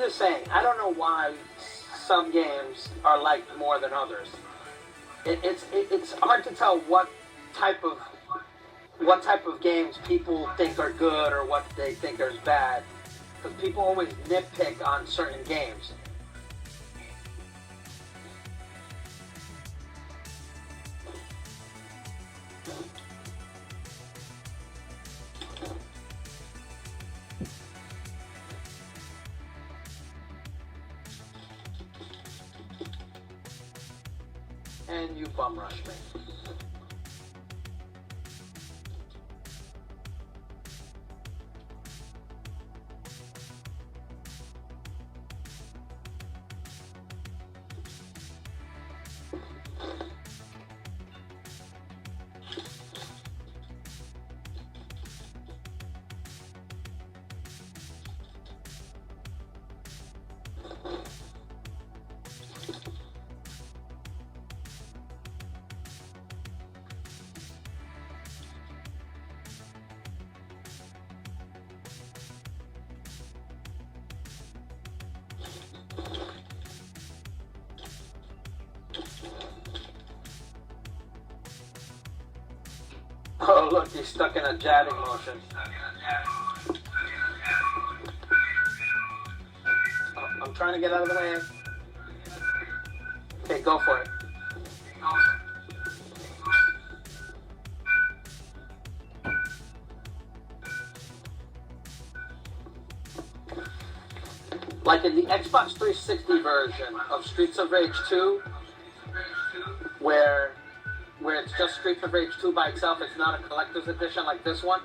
just saying, I don't know why some games are liked more than others. It's hard to tell what type of games people think are good or what they think are bad, because people always nitpick on certain games. And you bum rushed me. Oh, look, he's stuck in a jabbing motion. Oh, I'm trying to get out of the way. Okay, go for it. Like in the Xbox 360 version of Streets of Rage 2, where it's just Streets of Rage 2 by itself, it's not a collector's edition like this one.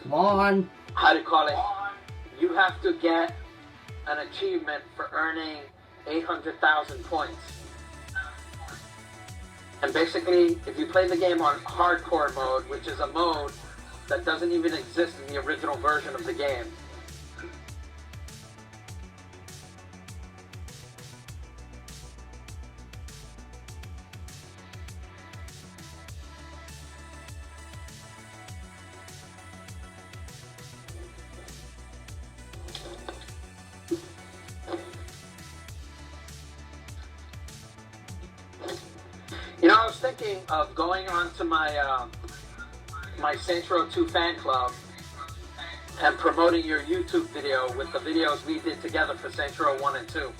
Come on. How do you call it? You have to get an achievement for earning 800,000 points. And basically, if you play the game on hardcore mode, which is a mode that doesn't even exist in the original version of the game, you know, I was thinking of going on to my my S0ul 2 fan club and promoting your YouTube video with the videos we did together for S0ul 1 and 2.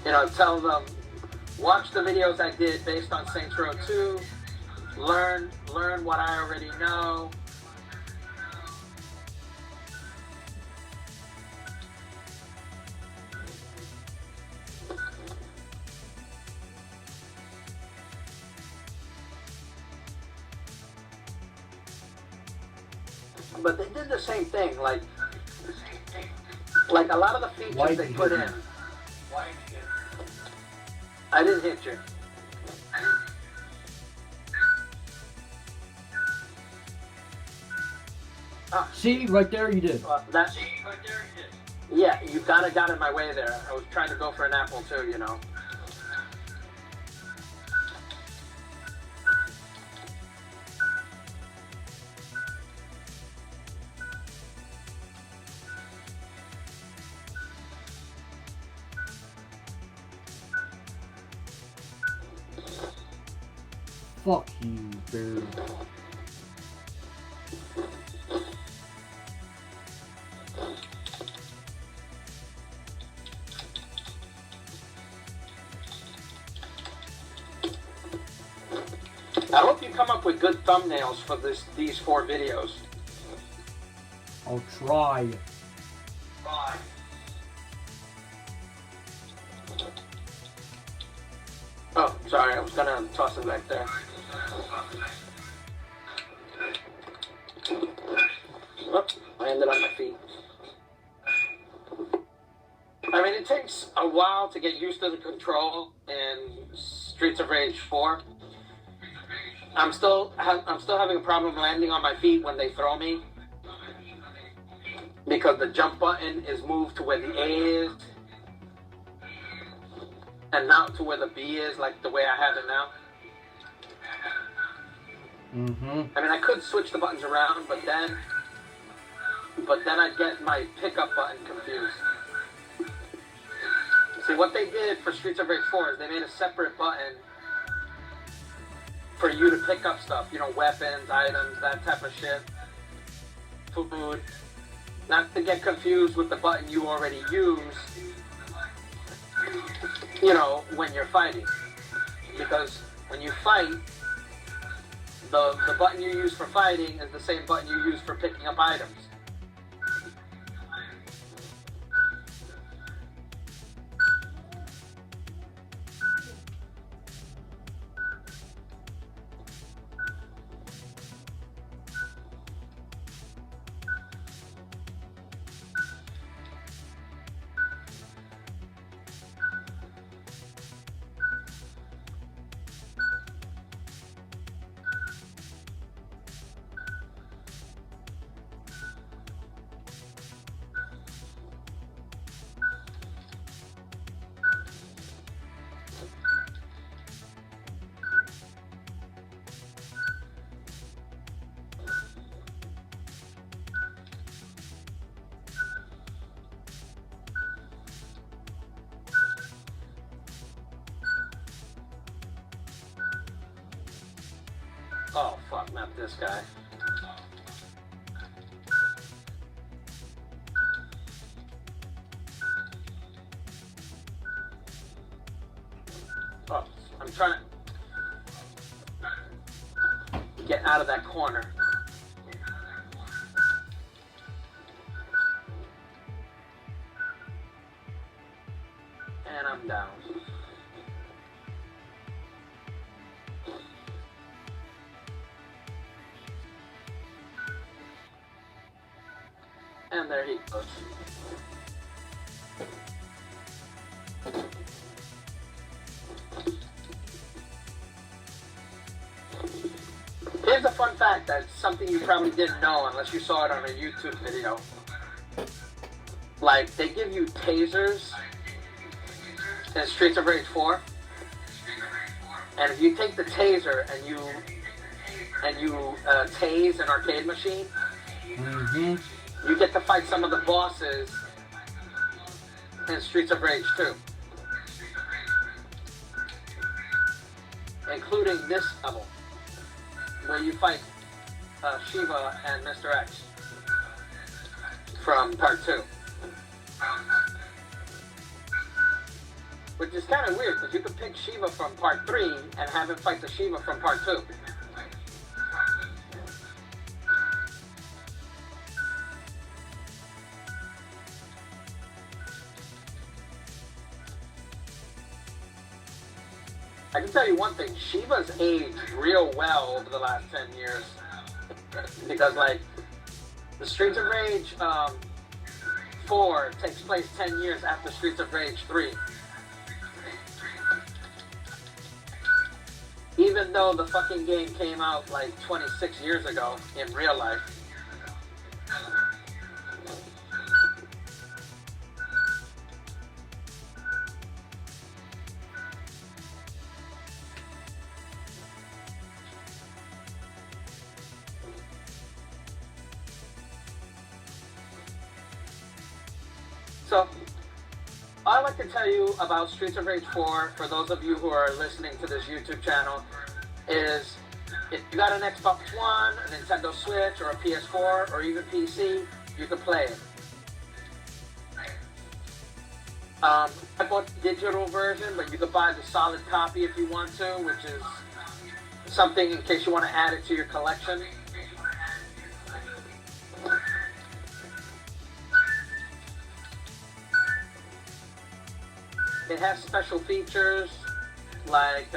You know, tell them, watch the videos I did based on S0ul 2, learn what I already know. But they did the same thing, like a lot of the features they put in. I didn't hit you. Oh. See, right there you did. Yeah, you got in my way there. I was trying to go for an apple too, you know. Fuck you, bear. I hope you come up with good thumbnails for these 4 videos. I'll try. Oh, sorry, I was gonna toss it back there. Oh, I ended on my feet. I mean, it takes a while to get used to the control in Streets of Rage 4. I'm still having a problem landing on my feet when they throw me, because the jump button is moved to where the A is and not to where the B is, like the way I have it now. I mean, I could switch the buttons around, but then but then I'd get my pickup button confused. See, what they did for Streets of Rage 4 is they made a separate button for you to pick up stuff, you know, weapons, items, that type of shit, food. Not to get confused with the button you already use, you know, when you're fighting. Because when you fight, the button you use for fighting is the same button you use for picking up items. Oh, fuck, not this guy. Oh, I'm trying to get out of that corner. And I'm down. And there he goes. Here's a fun fact that's something you probably didn't know unless you saw it on a YouTube video. Like, they give you tasers in Streets of Rage 4. And if you take the taser and you tase an arcade machine, you get to fight some of the bosses in Streets of Rage 2. Including this level, where you fight Shiva and Mr. X from Part 2. Which is kind of weird, because you could pick Shiva from Part 3 and have him fight the Shiva from Part 2. I can tell you one thing, Shiva's aged real well over the last 10 years. Because, like, the Streets of Rage 4 takes place 10 years after Streets of Rage 3. Even though the fucking game came out, like, 26 years ago in real life. So, all I'd like to tell you about Streets of Rage 4, for those of you who are listening to this YouTube channel, is if you got an Xbox One, a Nintendo Switch, or a PS4, or even PC, you can play it. I bought the digital version, but you can buy the solid copy if you want to, which is something in case you want to add it to your collection. It has special features like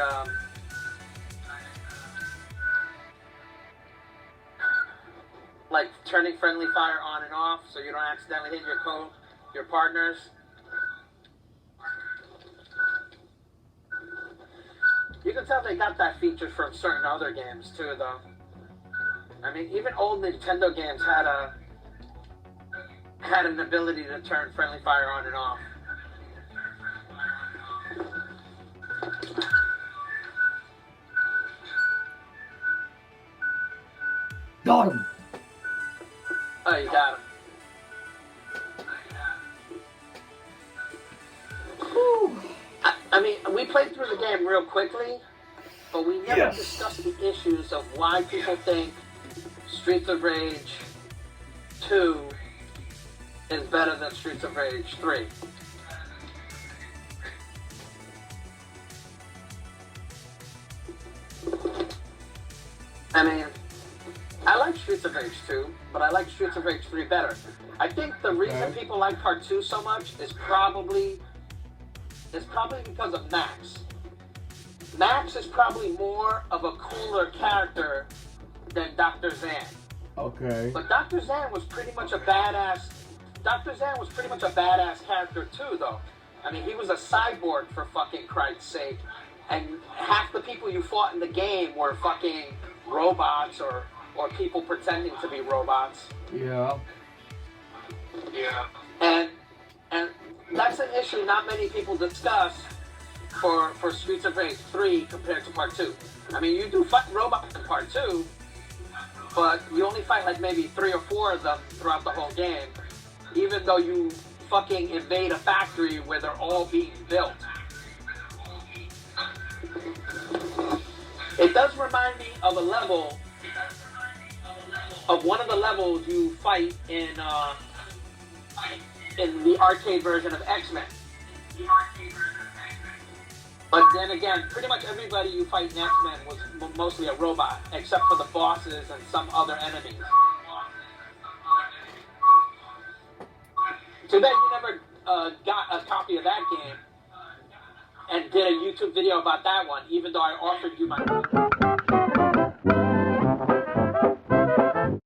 turning friendly fire on and off so you don't accidentally hit your partners. You can tell they got that feature from certain other games too, though. I mean, even old Nintendo games had an ability to turn friendly fire on and off. Got him! Oh, you got him. played through the game real quickly, but we never Yes. discussed the issues of why people think Streets of Rage 2 is better than Streets of Rage 3. I mean, I like Streets of Rage 2, but I like Streets of Rage 3 better. I think the reason people like Part 2 so much is probably because of Max. Max is probably more of a cooler character than Dr. Zan. Okay. But Dr. Zan was pretty much a badass. Dr. Zan was pretty much a badass character too, though. I mean, he was a cyborg for fucking Christ's sake, and half the people you fought in the game were fucking robots or people pretending to be robots. Yeah. Yeah. And that's an issue not many people discuss for Streets of Rage 3 compared to Part 2. I mean, you do fight robots in Part 2, but you only fight like maybe 3 or 4 of them throughout the whole game, even though you fucking invade a factory where they're all being built. It does remind me of a level, of one of the levels you fight in the arcade version of X-Men. But then again, pretty much everybody you fight in X-Men was mostly a robot, except for the bosses and some other enemies. Too bad you never got a copy of that game and did a YouTube video about that one, even though I offered you my...